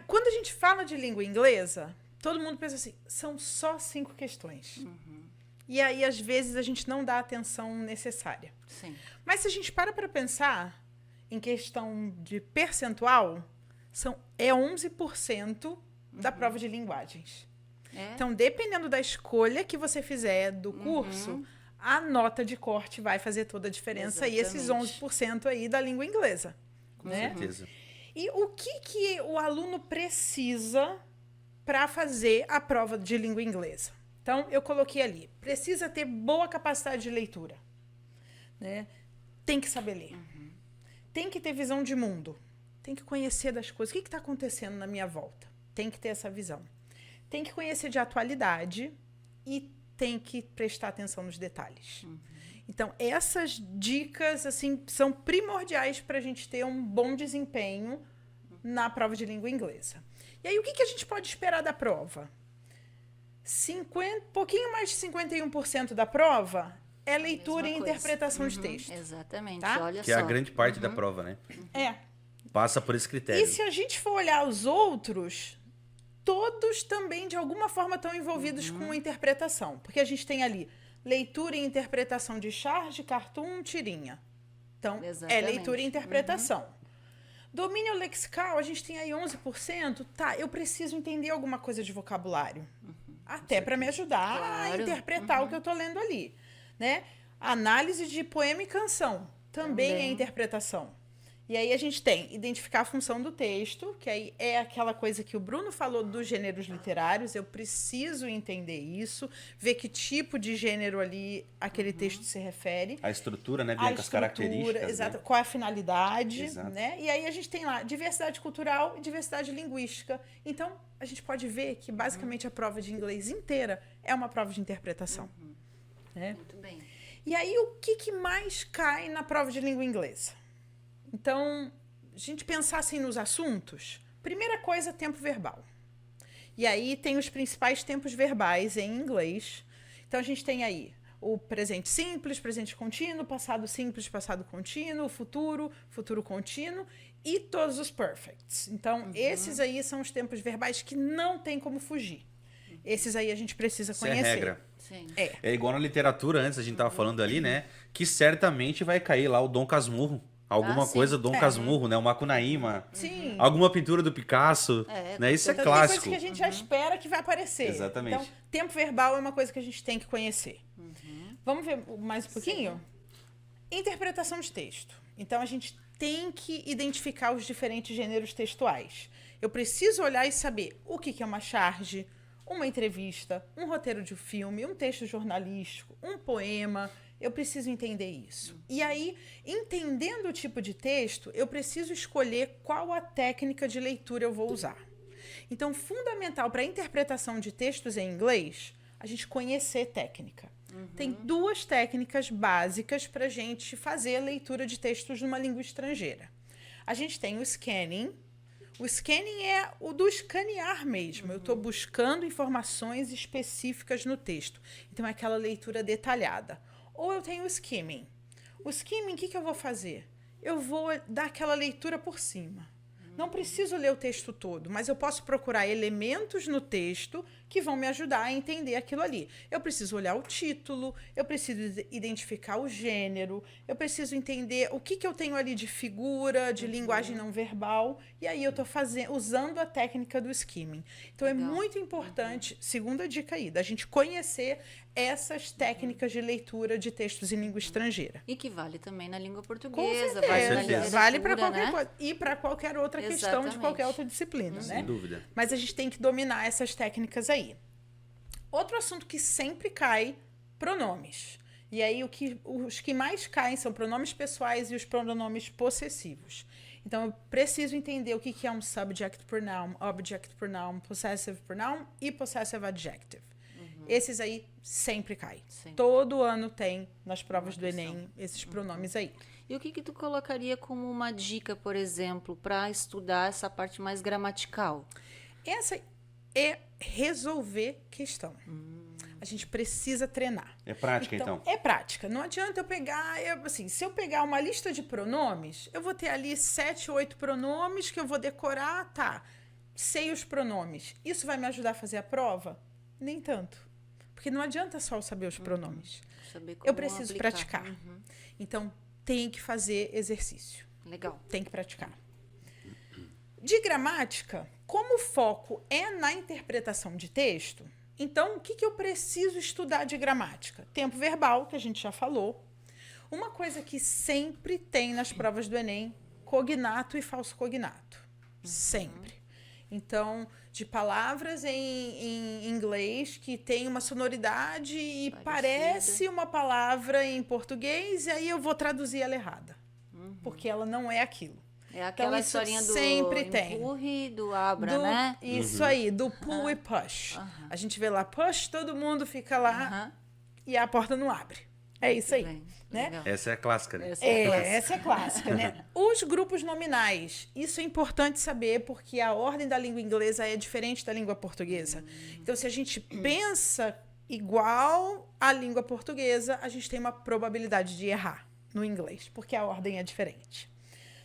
Quando a gente fala de língua inglesa, todo mundo pensa assim, são só 5 questões. E aí, às vezes, a gente não dá a atenção necessária.
Sim.
Mas se a gente para pensar em questão de percentual, é 11% da prova de linguagens. Então, dependendo da escolha que você fizer do curso, a nota de corte vai fazer toda a diferença.
Exatamente.
E esses 11% aí da língua inglesa.
Com
né?
certeza.
E o que o aluno precisa para fazer a prova de língua inglesa? Então, eu coloquei ali, precisa ter boa capacidade de leitura. Né? Tem que saber ler. Tem que ter visão de mundo. Tem que conhecer das coisas. O que está acontecendo na minha volta? Tem que ter essa visão. Tem que conhecer de atualidade e tem que prestar atenção nos detalhes. Então, essas dicas assim, são primordiais para a gente ter um bom desempenho na prova de língua inglesa. E aí, o que a gente pode esperar da prova? Pouquinho mais de 51% da prova é leitura e interpretação de texto.
Exatamente,
Tá?
olha
Que
só.
é a grande parte da prova, né? Passa por esse critério.
E se a gente for olhar os outros, todos também, de alguma forma, estão envolvidos com interpretação. Porque a gente tem ali leitura e interpretação de charge, cartoon, tirinha. Então,
Exatamente.
é leitura e interpretação. Domínio lexical, a gente tem aí 11%. Tá, eu preciso entender alguma coisa de vocabulário. Até para me ajudar a interpretar o que eu estou lendo ali. Né? Análise de poema e canção. Também é interpretação. E aí a gente tem identificar a função do texto, que aí é aquela coisa que o Bruno falou dos gêneros literários. Eu preciso entender isso, ver que tipo de gênero ali aquele texto se refere.
A estrutura, né, Bianca? As características.
Exato.
Né?
Qual é a finalidade,
Exato.
né? E aí a gente tem lá diversidade cultural e diversidade linguística. Então, a gente pode ver que basicamente a prova de inglês inteira é uma prova de interpretação. Né?
Muito bem.
E aí, o que mais cai na prova de língua inglesa? Então, a gente pensar assim nos assuntos, primeira coisa, tempo verbal. E aí tem os principais tempos verbais em inglês. Então, a gente tem aí o presente simples, presente contínuo, passado simples, passado contínuo, futuro, futuro contínuo e todos os perfects. Então, esses aí são os tempos verbais que não tem como fugir. Esses aí a gente precisa conhecer.
Isso é regra.
Sim.
É igual na literatura, antes a gente tava falando ali, né? Que certamente vai cair lá o Dom Casmurro. Alguma coisa Dom Casmurro, né? O Macunaíma.
Sim.
Alguma pintura do Picasso. Né? Isso é
Então,
clássico.
tem coisas que a gente já espera que vai aparecer.
Exatamente.
Então, tempo verbal é uma coisa que a gente tem que conhecer. Vamos ver mais um pouquinho? Interpretação de texto. Então, a gente tem que identificar os diferentes gêneros textuais. Eu preciso olhar e saber o que é uma charge, uma entrevista, um roteiro de filme, um texto jornalístico, um poema. Eu preciso entender isso. E aí, entendendo o tipo de texto, eu preciso escolher qual a técnica de leitura eu vou usar. Então, fundamental para a interpretação de textos em inglês, a gente conhecer técnica. tem 2 técnicas básicas para a gente fazer a leitura de textos numa língua estrangeira. A gente tem o scanning. O scanning é o do escanear mesmo. Eu estou buscando informações específicas no texto. Então, é aquela leitura detalhada. Ou eu tenho o skimming. O skimming, o que eu vou fazer? Eu vou dar aquela leitura por cima. Não preciso ler o texto todo, mas eu posso procurar elementos no texto que vão me ajudar a entender aquilo ali. Eu preciso olhar o título, eu preciso identificar o gênero, eu preciso entender o que eu tenho ali de figura, de linguagem não verbal, e aí eu estou usando a técnica do skimming. Então, é muito importante, segunda dica aí, da gente conhecer essas técnicas de leitura de textos em língua estrangeira.
E que vale também na língua
Com
portuguesa,
certeza.
vale na literatura,
Vale para qualquer
né?
coisa. E para qualquer outra questão de
Exatamente.
qualquer outra disciplina, né?
Sem dúvida.
Mas a gente tem que dominar essas técnicas aí. Outro assunto que sempre cai, pronomes. E aí os que mais caem são pronomes pessoais e os pronomes possessivos. Então, eu preciso entender o que é um subject pronoun, object pronoun, possessive pronoun e possessive adjective. Esses aí sempre caem.
Sempre.
Todo ano tem nas provas do Enem esses pronomes aí.
E o que tu colocaria como uma dica, por exemplo, para estudar essa parte mais gramatical?
Essa é resolver questão. A gente precisa treinar.
É prática, então?
É prática. Não adianta eu pegar... se eu pegar uma lista de pronomes, eu vou ter ali 7, 8 pronomes que eu vou decorar. Tá, sei os pronomes. Isso vai me ajudar a fazer a prova? Nem tanto. Porque não adianta só eu saber os pronomes.
Saber como
Eu preciso
aplicar.
praticar. Então, tem que fazer exercício.
Legal.
Tem que praticar. De gramática, como o foco é na interpretação de texto, então o que eu preciso estudar de gramática? Tempo verbal, que a gente já falou. Uma coisa que sempre tem nas provas do Enem, cognato e falso cognato. Sempre. Então, de palavras em inglês que tem uma sonoridade e
Parecida.
parece uma palavra em português, e aí eu vou traduzir ela errada. Porque ela não é aquilo.
É aquela
isso
historinha do
sempre tem.
empurre e do abra, né?
Isso aí, do pull e push. A gente vê lá push, todo mundo fica lá e a porta não abre. É isso aí.
Bem,
Né?
legal.
Essa é a clássica, né?
Essa é clássica, né? Os grupos nominais, isso é importante saber porque a ordem da língua inglesa é diferente da língua portuguesa. Então, se a gente pensa igual à língua portuguesa, a gente tem uma probabilidade de errar no inglês, porque a ordem é diferente.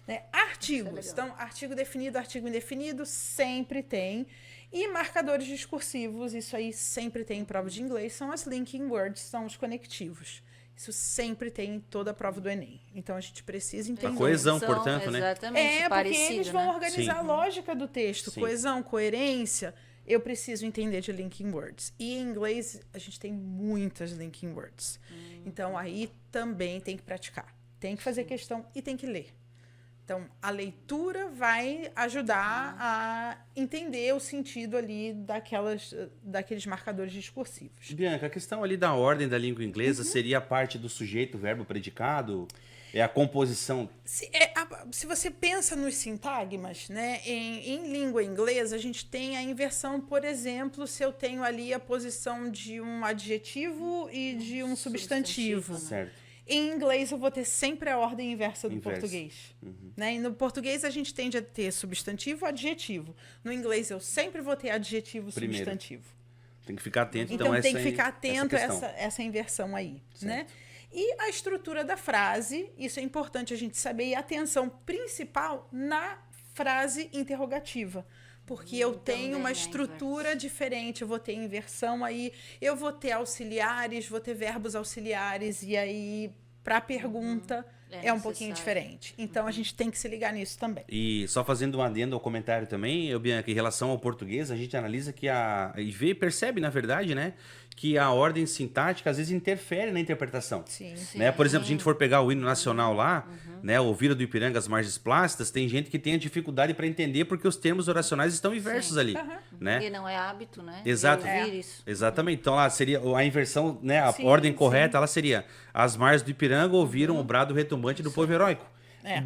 Né? Artigos. Então, artigo definido, artigo indefinido, sempre tem. E marcadores discursivos, isso aí sempre tem em prova de inglês, são as linking words, são os conectivos. Isso sempre tem em toda a prova do Enem. Então, a gente precisa entender.
A coesão, portanto, né?
Exatamente,
Porque
parecido,
eles vão
né?
organizar
Sim.
a lógica do texto.
Sim.
Coesão, coerência. Eu preciso entender de linking words. E em inglês, a gente tem muitas linking words. Então, aí também tem que praticar. Tem que fazer questão e tem que ler. Então, a leitura vai ajudar a entender o sentido ali daqueles marcadores discursivos.
Bianca, a questão ali da ordem da língua inglesa seria a parte do sujeito, verbo, predicado? É a composição?
Se você pensa nos sintagmas, né, em língua inglesa, a gente tem a inversão, por exemplo, se eu tenho ali a posição de um adjetivo e de um substantivo.
Substantivo, né?
Certo.
Em inglês, eu vou ter sempre a ordem inversa do
Inversa.
português. Né? E no português, a gente tende a ter substantivo e adjetivo. No inglês, eu sempre vou ter adjetivo e
Primeiro.
substantivo.
Tem que ficar atento,
Então,
então,
tem que ficar atento a
questão.
essa inversão aí.
Certo.
Né? E a estrutura da frase, isso é importante a gente saber. E a atenção principal na frase interrogativa. Porque eu tenho uma
né,
estrutura diferente, eu vou ter inversão aí, eu vou ter auxiliares, vou ter verbos auxiliares, e aí, para a pergunta, é um pouquinho
necessário.
diferente. Então, a gente tem que se ligar nisso também.
E só fazendo um adendo ao comentário também, eu, Bianca, em relação ao português, a gente analisa que e percebe, na verdade, né, que a ordem sintática às vezes interfere na interpretação.
Sim.
Né? Por exemplo, se a gente for pegar o hino nacional lá, né, o Vira do Ipiranga, as margens plácidas, tem gente que tem a dificuldade para entender porque os termos oracionais estão inversos ali. Né?
Porque não é hábito, né?
Exato.
De ouvir isso.
Exatamente. Então lá seria a inversão, né? A
Sim,
ordem
sim.
correta, ela seria: as margens do Ipiranga ouviram o brado retumbante do povo heróico.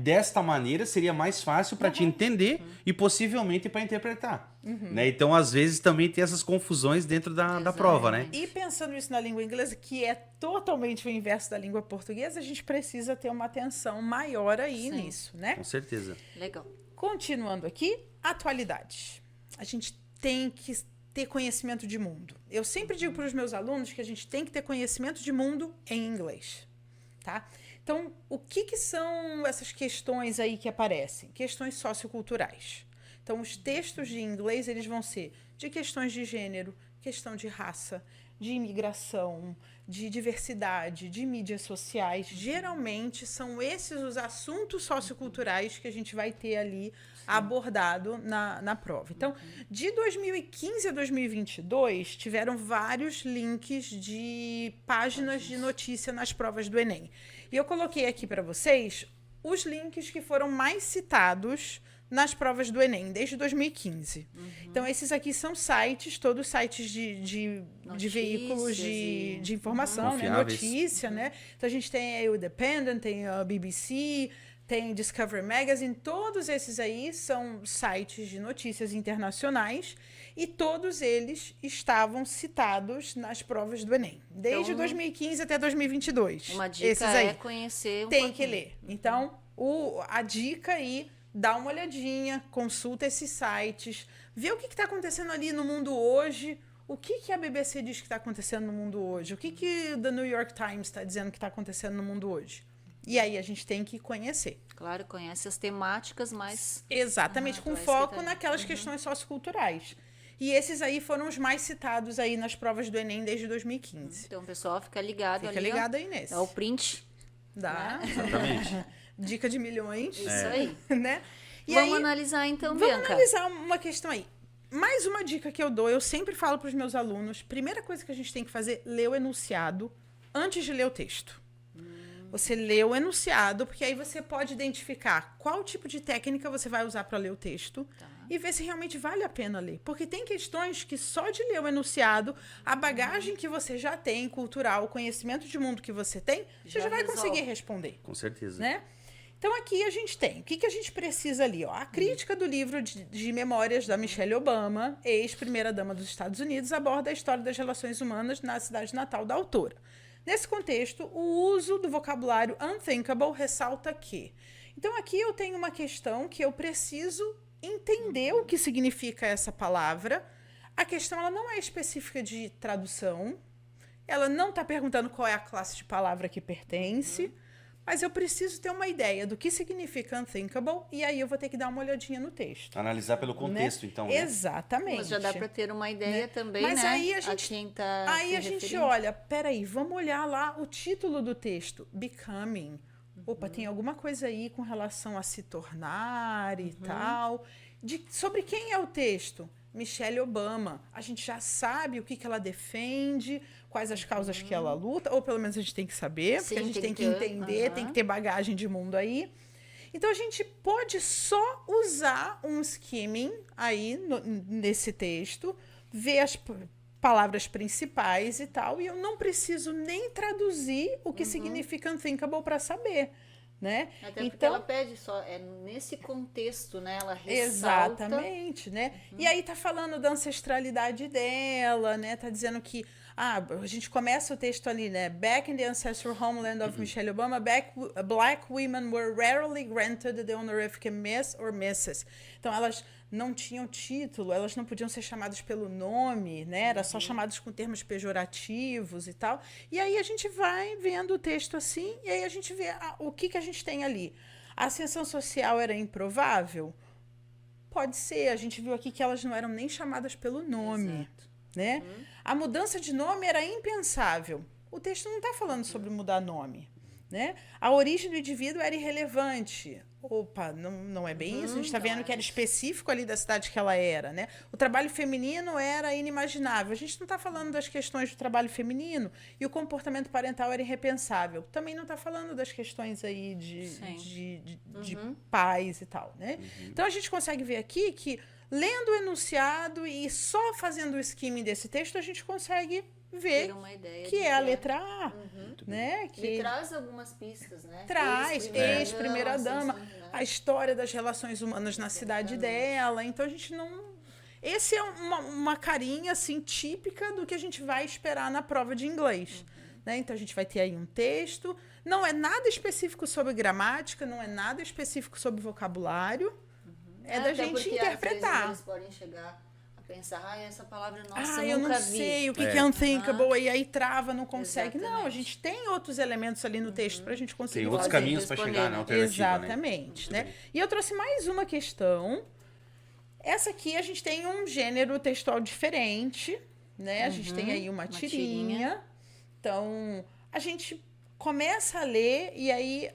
Desta maneira seria mais fácil para te entender e possivelmente para interpretar. Né? Então, às vezes, também tem essas confusões dentro da prova, né?
E pensando isso na língua inglesa, que é totalmente o inverso da língua portuguesa, a gente precisa ter uma atenção maior aí nisso, né?
Com certeza.
Legal.
Continuando aqui, atualidades. A gente tem que ter conhecimento de mundo. Eu sempre digo para os meus alunos que a gente tem que ter conhecimento de mundo em inglês, tá? Então, o que são essas questões aí que aparecem? Questões socioculturais. Então, os textos de inglês, eles vão ser de questões de gênero, questão de raça, de imigração, de diversidade, de mídias sociais. Geralmente, são esses os assuntos socioculturais que a gente vai ter ali abordado na prova. Então, de 2015 a 2022, tiveram vários links de páginas de notícia nas provas do Enem. E eu coloquei aqui para vocês os links que foram mais citados nas provas do Enem, desde 2015. Então, esses aqui são sites, todos sites de veículos de informação, né? Notícia, né? Então, a gente tem aí o Independent, tem a BBC, tem Discovery Magazine, todos esses aí são sites de notícias internacionais e todos eles estavam citados nas provas do Enem, desde 2015 até 2022.
Uma dica
esses aí.
é conhecer um
Tem
pouquinho.
que ler. Então, a dica aí, dá uma olhadinha, consulta esses sites, vê o que está acontecendo ali no mundo hoje, o que a BBC diz que está acontecendo no mundo hoje, o que The New York Times está dizendo que está acontecendo no mundo hoje. E aí a gente tem que conhecer.
Claro, conhece as temáticas, mas...
Exatamente, com foco naquelas questões socioculturais. E esses aí foram os mais citados aí nas provas do Enem desde 2015.
Então, pessoal, fica ligado ali.
Fica ligado aí nesse.
É o print.
Dá.
Exatamente.
Dica de milhões.
Isso aí.
Né? E
vamos
aí,
analisar então,
vamos
Bianca.
analisar uma questão aí. Mais uma dica que eu dou, eu sempre falo para os meus alunos, primeira coisa que a gente tem que fazer, ler o enunciado antes de ler o texto. Você lê o enunciado, porque aí você pode identificar qual tipo de técnica você vai usar para ler o texto e ver se realmente vale a pena ler. Porque tem questões que só de ler o enunciado, a bagagem que você já tem, cultural, o conhecimento de mundo que você tem, você já vai conseguir responder.
Com certeza.
Né? Então, aqui a gente tem, o que a gente precisa ali? Ó? A crítica do livro de memórias da Michelle Obama, ex-primeira-dama dos Estados Unidos, aborda a história das relações humanas na cidade natal da autora. Nesse contexto, o uso do vocabulário unthinkable ressalta que... Então, aqui eu tenho uma questão que eu preciso entender o que significa essa palavra. A questão ela não é específica de tradução, ela não está perguntando qual é a classe de palavra que pertence, mas eu preciso ter uma ideia do que significa unthinkable e aí eu vou ter que dar uma olhadinha no texto.
Analisar pelo contexto, então. Né?
Exatamente.
Mas já dá para ter uma ideia também,
mas
né?
aí a gente, a gente olha, peraí, vamos olhar lá o título do texto, Becoming. Opa, tem alguma coisa aí com relação a se tornar e tal. Sobre quem é o texto? Michelle Obama. A gente já sabe o que ela defende, quais as causas que ela luta, ou pelo menos a gente tem que saber, porque a gente tem que entender, tem que ter bagagem de mundo aí. Então, a gente pode só usar um skimming aí nesse texto, ver as palavras principais e tal, e eu não preciso nem traduzir o que significa unthinkable para saber. Né?
Até porque ela pede só, é nesse contexto, né? Ela ressalta.
Exatamente, né? E aí tá falando da ancestralidade dela, né? Tá dizendo que a gente começa o texto ali, né? Back in the ancestral homeland of Michelle Obama, black women were rarely granted the honorific Miss or Mrs. Então, elas não tinham título, elas não podiam ser chamadas pelo nome, né? Era só chamadas com termos pejorativos e tal. E aí a gente vai vendo o texto assim, e aí a gente vê o que a gente tem ali. A ascensão social era improvável? Pode ser. A gente viu aqui que elas não eram nem chamadas pelo nome. Exato. Né? A mudança de nome era impensável. O texto não está falando sobre mudar nome. Né? A origem do indivíduo era irrelevante. Opa, não é bem isso. A gente está vendo que era específico ali da cidade que ela era. Né? O trabalho feminino era inimaginável. A gente não está falando das questões do trabalho feminino e o comportamento parental era irrepensável. Também não está falando das questões aí de pais e tal. Né? Então, a gente consegue ver aqui que lendo o enunciado e só fazendo o skimming desse texto, a gente consegue ver
Ter uma ideia
que
do
é a letra A,
Muito
né?
Ele
Que
traz algumas pistas, né?
traz ex-primeira dama,
assim, né?
a história das relações humanas na cidade dela. Então a gente não... Esse é uma carinha assim típica do que a gente vai esperar na prova de inglês. Né? Então a gente vai ter aí um texto. Não é nada específico sobre gramática, não é nada específico sobre vocabulário. É da
Até
gente
porque,
interpretar.
às vezes, eles podem chegar a pensar, essa palavra, nossa,
Eu
nunca
não
vi.
sei o que é unthinkable, e aí trava, não consegue. Não, a
Exatamente.
gente tem outros elementos ali no texto para a gente conseguir
Tem outros
Pode
caminhos para
responder,
chegar
né?
na alternativa,
Exatamente, né? E eu trouxe mais uma questão. Essa aqui a gente tem um gênero textual diferente, né? A gente tem aí uma tirinha. Então, a gente começa a ler e aí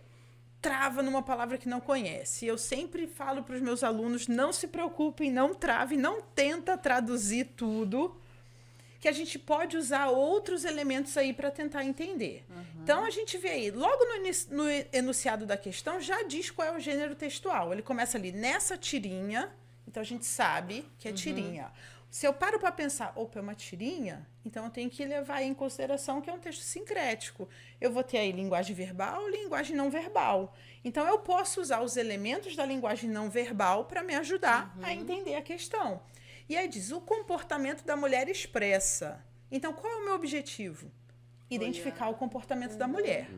trava numa palavra que não conhece. Eu sempre falo para os meus alunos, não se preocupem, não trave, não tenta traduzir tudo, que a gente pode usar outros elementos aí para tentar entender. Então, a gente vê aí, logo no enunciado da questão, já diz qual é o gênero textual. Ele começa ali, nessa tirinha, então a gente sabe que é tirinha. Se eu paro para pensar, opa, é uma tirinha, então eu tenho que levar em consideração que é um texto sincrético. Eu vou ter aí linguagem verbal e linguagem não verbal. Então, eu posso usar os elementos da linguagem não verbal para me ajudar a entender a questão. E aí diz, o comportamento da mulher expressa. Então, qual é o meu objetivo? Identificar o comportamento da mulher.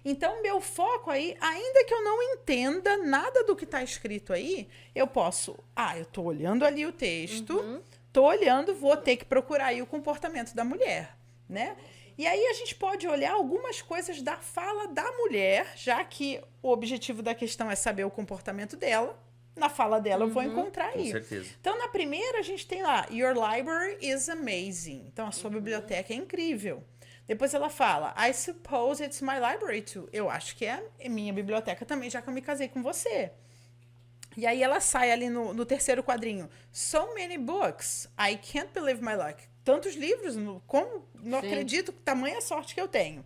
Então, meu foco aí, ainda que eu não entenda nada do que está escrito aí, eu posso... eu estou olhando ali o texto, estou olhando, vou ter que procurar aí o comportamento da mulher, né? E aí a gente pode olhar algumas coisas da fala da mulher, já que o objetivo da questão é saber o comportamento dela. Na fala dela eu vou encontrar
Com
aí.
certeza.
Então, na primeira, a gente tem lá, Your library is amazing. Então, a sua biblioteca é incrível. Depois ela fala, I suppose it's my library too. Eu acho que é minha biblioteca também, já que eu me casei com você. E aí ela sai ali no terceiro quadrinho. So many books. I can't believe my luck. Tantos livros, não acredito que tamanha sorte que eu tenho.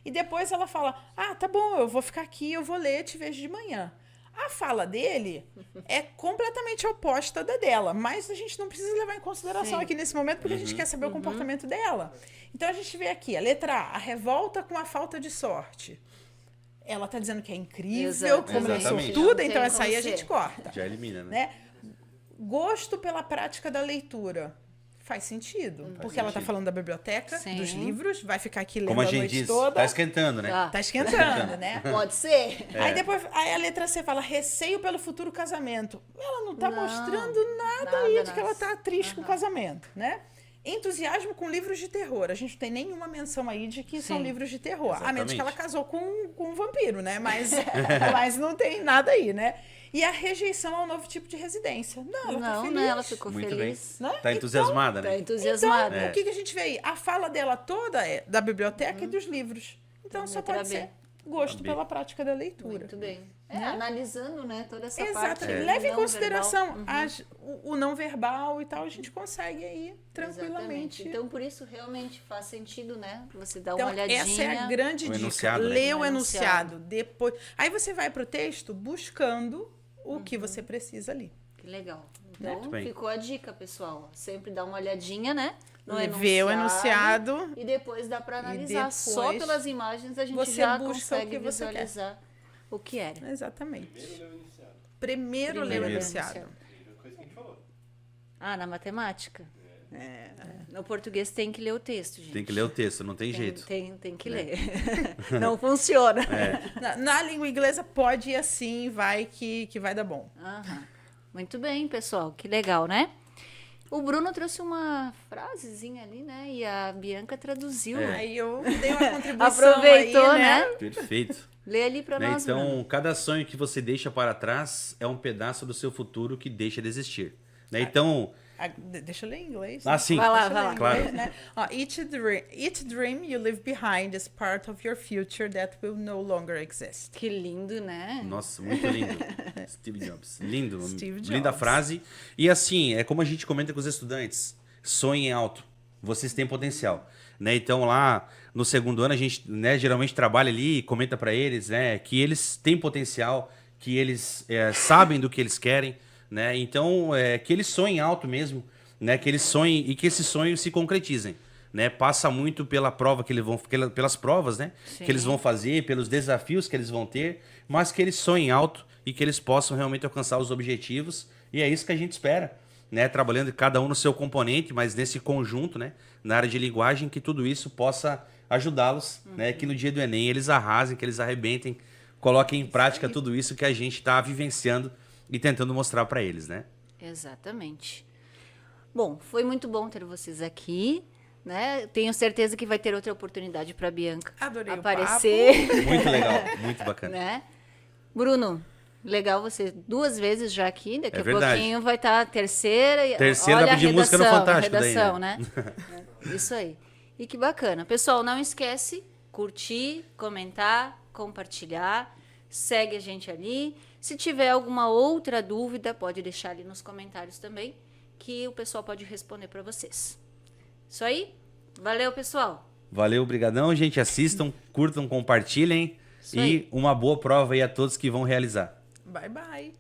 E depois ela fala, tá bom, eu vou ficar aqui, eu vou ler, te vejo de manhã. A fala dele é completamente oposta da dela, mas a gente não precisa levar em consideração aqui nesse momento, porque a gente quer saber o comportamento dela. Então, a gente vê aqui, a letra A revolta com a falta de sorte. Ela está dizendo que é incrível, como ela é
Exatamente.
sortuda,
Não
então
tem
essa aí a
como
gente
ser.
corta.
Já elimina, né?
Né? Gosto pela prática da leitura. Faz sentido, porque ela está
sentido.
falando da biblioteca,
Sim.
dos livros, vai ficar aqui lendo
Como a
a
gente
noite
diz,
toda.
tá esquentando, né?
Tá.
Tá esquentando, né?
Pode ser.
Aí depois a letra C fala receio pelo futuro casamento. Ela não tá
Não,
mostrando nada aí de que ela tá triste com o casamento, né? Entusiasmo com livros de terror. A gente não tem nenhuma menção aí de que são
Sim.
livros de terror. A menos
Exatamente.
que ela casou com um vampiro, né? Mas não tem nada aí, né? E a rejeição ao novo tipo de residência. Não, ela tá
Não,
feliz.
né? Ela ficou
Muito
feliz.
Né?
Tá entusiasmada,
Tá
né?
entusiasmada.
Então, o que a gente vê aí? A fala dela toda é da biblioteca e dos livros. Então, só
Letra
pode
B.
ser gosto
B.
pela prática da leitura.
Muito bem. Analisando, né, toda essa parte.
Exatamente.
do
Leve em
não
consideração
verbal.
o não verbal e tal, a gente consegue aí tranquilamente.
Exatamente. Então, por isso, realmente faz sentido, né? Você dá
Então,
uma olhadinha.
essa é a grande
O
dica.
enunciado, né?
Lê o
O
enunciado depois. Aí você vai para o texto buscando o que você precisa ali.
Que legal.
Muito
Então,
bem.
ficou a dica, pessoal. Sempre dá uma olhadinha, né?
Vê o enunciado.
E depois dá para analisar. Só
depois
pelas imagens a gente
você
já
busca o
consegue
que você quer.
visualizar o que era.
Exatamente. Primeiro lê o
Primeiro.
enunciado.
Na matemática? No português tem que ler o texto, gente.
Tem que ler o texto, não tem jeito.
Tem que ler. Não funciona.
Na língua inglesa pode ir assim, vai que vai dar bom.
Aham. Muito bem, pessoal. Que legal, né? O Bruno trouxe uma frasezinha ali, né? E a Bianca traduziu.
Aí eu dei uma contribuição
Aproveitou,
aí,
né?
Perfeito.
Lê ali pra
Né?
nós, Bruno.
Então, cada sonho que você deixa para trás é um pedaço do seu futuro que deixa de existir. Né? Então,
Deixa eu ler em inglês.
sim.
Vai lá,
Deixa eu
vai
ler
lá.
em
Claro.
inglês, né? Each dream you leave behind is part of your future that will no longer exist.
Que lindo, né?
Nossa, muito lindo. Steve Jobs. Lindo.
Steve
Linda
Jobs.
frase. E assim, é como a gente comenta com os estudantes. Sonhem alto. Vocês têm potencial. Né? Então, lá no segundo ano, a gente, né, geralmente trabalha ali e comenta para eles, né, que eles têm potencial, que eles sabem do que eles querem. né? Então, que eles sonhem alto mesmo, né? Que eles sonhem e que esses sonhos se concretizem, né? Passa muito pela prova que eles vão, pelas provas, né?
Sim.
Que eles vão fazer, pelos desafios que eles vão ter, mas que eles sonhem alto e que eles possam realmente alcançar os objetivos. E é isso que a gente espera, né? Trabalhando cada um no seu componente, mas nesse conjunto, né? Na área de linguagem, que tudo isso possa ajudá-los, né? Que no dia do Enem eles arrasem, que eles arrebentem, coloquem em prática tudo isso que a gente está vivenciando e tentando mostrar para eles, né?
Exatamente. Bom, foi muito bom ter vocês aqui, né? Tenho certeza que vai ter outra oportunidade para Bianca
Adorei
aparecer,
Muito legal, muito bacana.
né? Bruno, legal você 2 vezes já aqui, daqui
É
a
verdade.
pouquinho vai estar a terceira.
Terceira
Olha
vai pedir música no Fantástico
a
daí,
redação,
né?
né? Isso aí. E que bacana. Pessoal, não esquece, curtir, comentar, compartilhar, segue a gente ali. Se tiver alguma outra dúvida, pode deixar ali nos comentários também, que o pessoal pode responder para vocês. Isso aí? Valeu, pessoal.
Valeu, brigadão, gente. Assistam, curtam, compartilhem.
Isso
E
aí.
uma boa prova aí a todos que vão realizar.
Bye, bye.